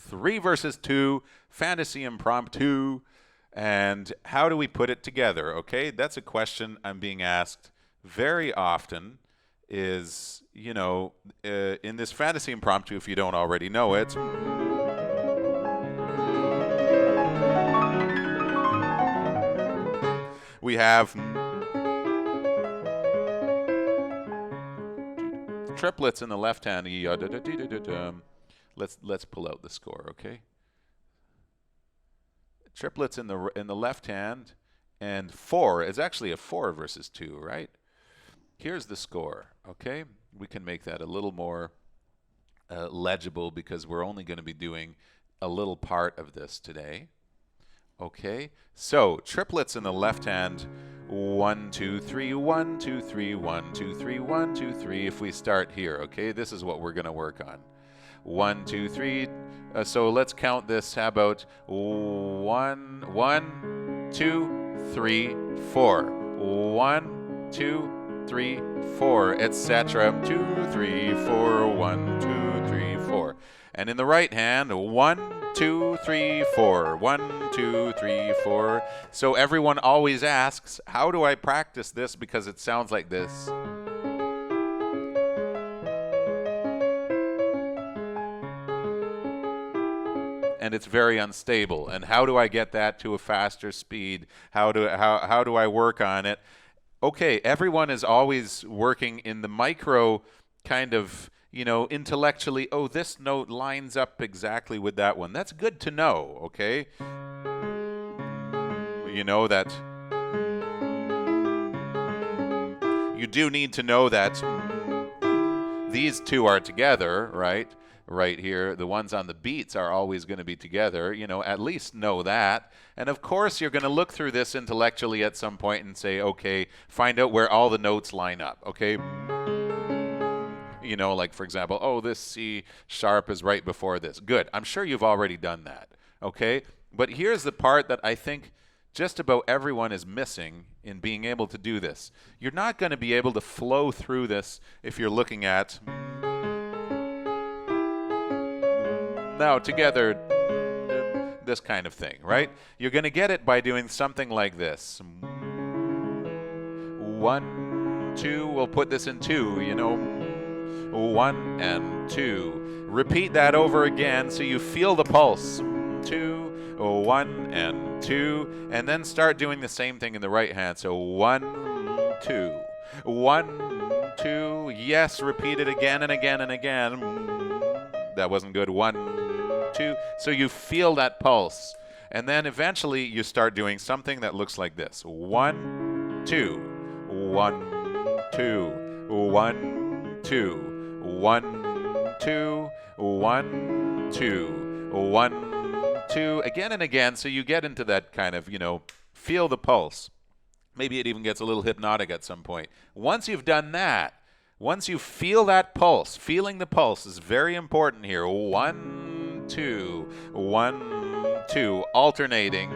3 versus 2, Fantaisie Impromptu. And how do we put it together? Okay, that's a question I'm being asked very often. Is, you know, in this Fantaisie Impromptu, if you don't already know it, we have triplets in the left hand. Let's pull out the score, okay? Triplets in the left hand, and 4 is actually a 4 versus 2, right? Here's the score, okay? We can make that a little more legible because we're only going to be doing a little part of this today. Okay, so triplets in the left hand, 1, 2, 3, 1, 2, 3, 1, 2, 3, 1, 2, 3. If we start here, okay, this is what we're going to work on. 1, 2, 3. So let's count this. How about 1, 1, 2, 3, 4. 1, 2, 3, 4, etc. 2, 3, 4. 1, 2, 3, 4. And in the right hand, 1, 2, 3, 4. 1, 2, 3, 4. So everyone always asks, how do I practice this? Because it sounds like this. And it's very unstable. And how do I get that to a faster speed? How do I work on it? Okay, everyone is always working in the micro kind of, you know, intellectually, oh, this note lines up exactly with that one. That's good to know, okay? You know that you do need to know that these two are together, right? Right here, the ones on the beats are always going to be together, you know, at least know that. And of course, you're going to look through this intellectually at some point and say, okay, find out where all the notes line up, okay? You know, like for example, oh, this C sharp is right before this. Good, I'm sure you've already done that, okay? But here's the part that I think just about everyone is missing in being able to do this. You're not going to be able to flow through this if you're looking at now together, this kind of thing, right? You're going to get it by doing something like this. 1, 2, we'll put this in 2, you know. 1 and 2. Repeat that over again so you feel the pulse. 2, 1 and 2. And then start doing the same thing in the right hand. So 1, 2. 1, 2. Yes, repeat it again and again and again. That wasn't good. 1, 2. So you feel that pulse. And then eventually you start doing something that looks like this. 1, 2. 1, 2. 1, 2. 1, 2. 1, 2. 1, 2. Again and again. So you get into that kind of, you know, feel the pulse. Maybe it even gets a little hypnotic at some point. Once you've done that, once you feel that pulse, feeling the pulse is very important here. 1, 2, 1, 2, alternating.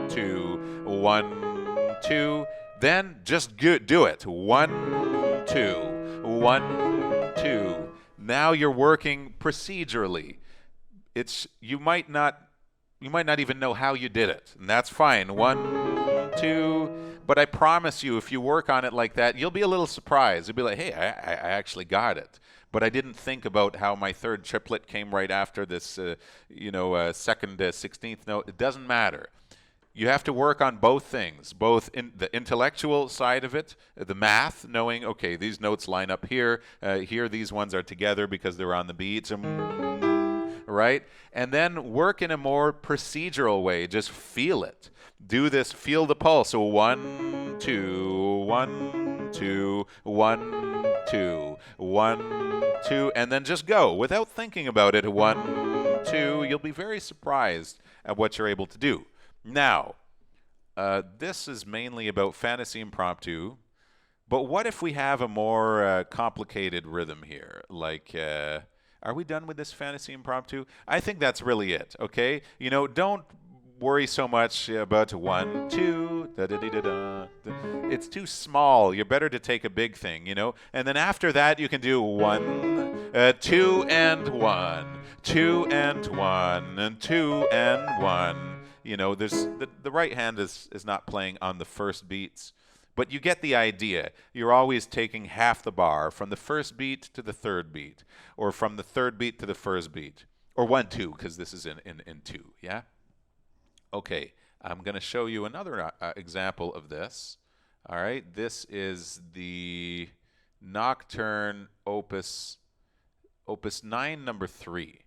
2, 1, 2. Then just do it. 1, 2, 1, 2. Now you're working procedurally. You might not even know how you did it, and that's fine. 1, 2. But I promise you, if you work on it like that, you'll be a little surprised. You'll be like, hey, I actually got it. But I didn't think about how my third triplet came right after this, second 16th note. It doesn't matter. You have to work on both things, both in the intellectual side of it, the math, knowing, okay, these notes line up here. Here, these ones are together because they're on the beats. Right? And then work in a more procedural way. Just feel it. Do this, feel the pulse. So 1, 2, 1, 2, 1, 2, 1, 2, and then just go without thinking about it. 1, 2. You'll be very surprised at what you're able to do. Now, this is mainly about Fantaisie Impromptu, but what if we have a more complicated rhythm here? Like, are we done with this Fantaisie Impromptu? I think that's really it, okay? You know, don't worry so much about 1, 2, da da da da da. It's too small. You're better to take a big thing, you know. And then after that, you can do 1, 2 and 1, 2 and 1, and 2 and 1. You know, there's the right hand is not playing on the first beats. But you get the idea. You're always taking half the bar from the first beat to the third beat, or from the third beat to the first beat, or 1, 2, because this is in 2, yeah? Okay, I'm going to show you another example of this. All right, this is the Nocturne Opus 9, number 3.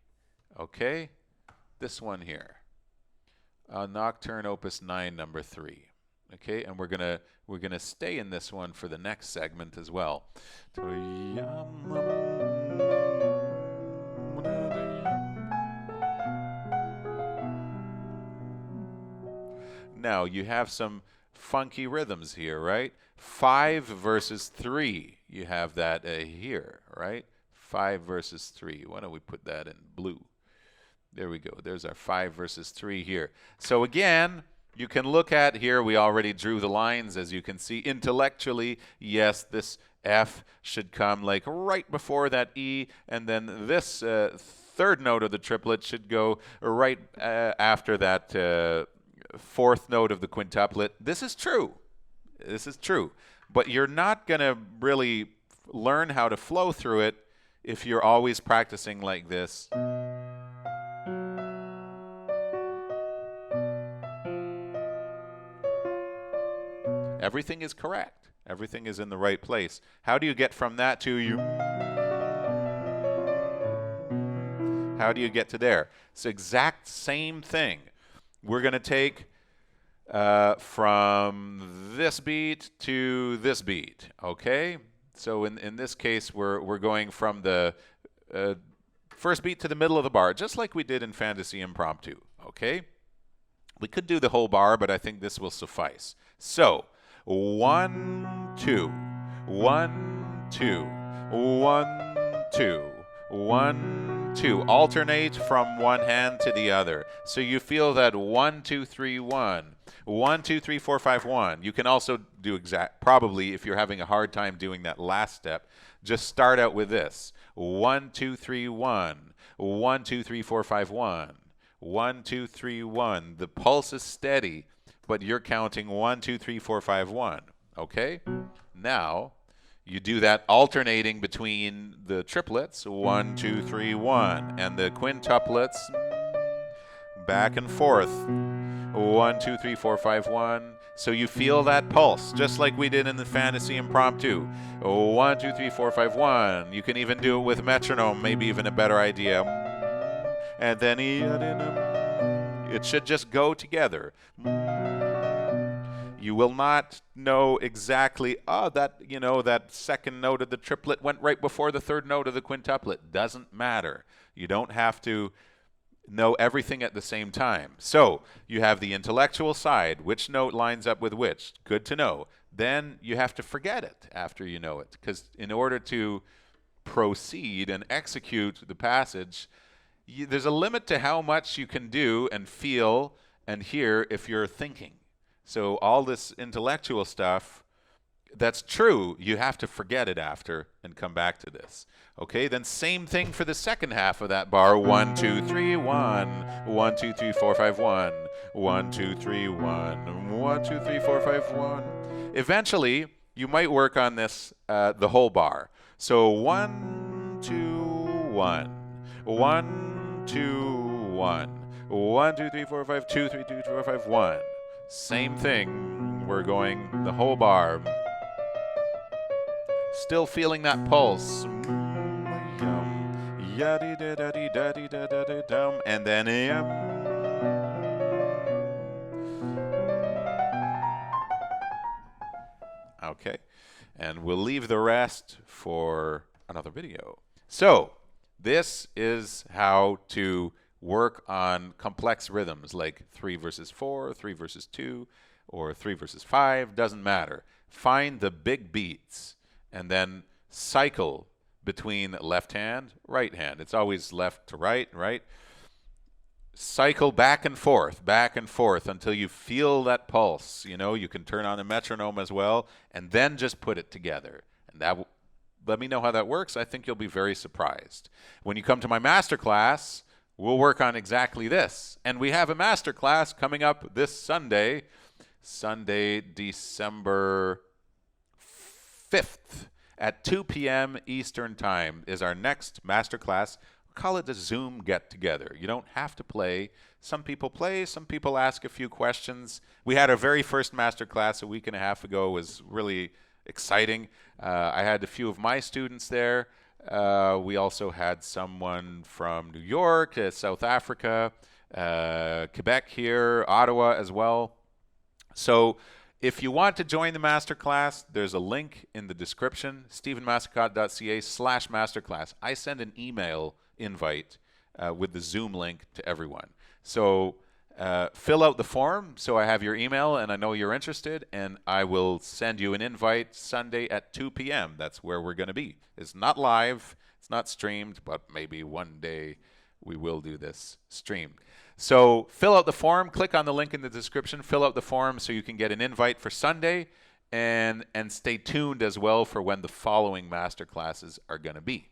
Okay, this one here, Nocturne Opus 9, number 3. Okay, and we're gonna stay in this one for the next segment as well. Now you have some funky rhythms here, right? 5 versus 3. You have that here, right? 5 versus 3. Why don't we put that in blue? There we go. There's our 5 versus 3 here. So again, you can look at here, we already drew the lines, as you can see. Intellectually, yes, this F should come like right before that E, and then this third note of the triplet should go right after that fourth note of the quintuplet. This is true. This is true. But you're not going to really learn how to flow through it if you're always practicing like this. Everything is correct. Everything is in the right place. How do you get from that to you? How do you get to there? It's the exact same thing. We're going to take from this beat to this beat, okay? So in this case, we're going from the first beat to the middle of the bar, just like we did in Fantaisie Impromptu, okay? We could do the whole bar, but I think this will suffice. So 1, 2, 1, 2, 1, 2, 1, 2. Alternate from one hand to the other. So you feel that 1, 2, 3, 1. 1, 2, 3, 4, 5, 1. You can also do probably if you're having a hard time doing that last step, just start out with this. 1, 2, 3, 1. 1, 2, 3, 4, 5, 1. 1, 2, 3, 1. The pulse is steady, but you're counting 1, 2, 3, 4, 5, 1. Okay? Now, you do that alternating between the triplets, 1, 2, 3, 1, and the quintuplets, back and forth, 1, 2, 3, 4, 5, 1. So you feel that pulse, just like we did in the Fantaisie Impromptu. 1, 2, 3, 4, 5, 1. You can even do it with metronome, maybe even a better idea. And then it should just go together. You will not know exactly, that second note of the triplet went right before the third note of the quintuplet. Doesn't matter. You don't have to know everything at the same time. So you have the intellectual side, which note lines up with which. Good to know. Then you have to forget it after you know it, because in order to proceed and execute the passage, there's a limit to how much you can do and feel and hear if you're thinking. So all this intellectual stuff, that's true. You have to forget it after and come back to this. Okay, then same thing for the second half of that bar. 1, 2, 3, 1. 1, 2, 3, 4, 5, 1. 1, 2, 3, 1. 1, 2, 3, 4, 5, 1. Eventually, you might work on this, the whole bar. So 1, 2, 1. 1, 2, 1. 1, 2, 3, 4, 5, 2, 3, 2, 4, 5, 1. Same thing. We're going the whole bar. Still feeling that pulse. And then okay. And we'll leave the rest for another video. So this is how to work on complex rhythms like 3 versus 4, 3 versus 2, or 3 versus 5, doesn't matter. Find the big beats and then cycle between left hand, right hand. It's always left to right, right? cycle back and forth until you feel that pulse. You know, you can turn on the metronome as well, and then just put it together. And that let me know how that works. I think you'll be very surprised. When you come to my masterclass, we'll work on exactly this. And we have a masterclass coming up this Sunday, December 5th at 2 p.m. Eastern Time is our next masterclass. Call it a Zoom get-together. You don't have to play. Some people play. Some people ask a few questions. We had our very first masterclass a week and a half ago. It was really exciting. I had a few of my students there. We also had someone from New York, South Africa, Quebec here, Ottawa as well. So if you want to join the masterclass, there's a link in the description, stephenmassicotte.ca/masterclass. I send an email invite with the Zoom link to everyone. So fill out the form so I have your email and I know you're interested, and I will send you an invite Sunday at 2 p.m. That's where we're going to be. It's not live, it's not streamed, but maybe one day we will do this streamed. So fill out the form, click on the link in the description, fill out the form so you can get an invite for Sunday, and stay tuned as well for when the following master classes are going to be.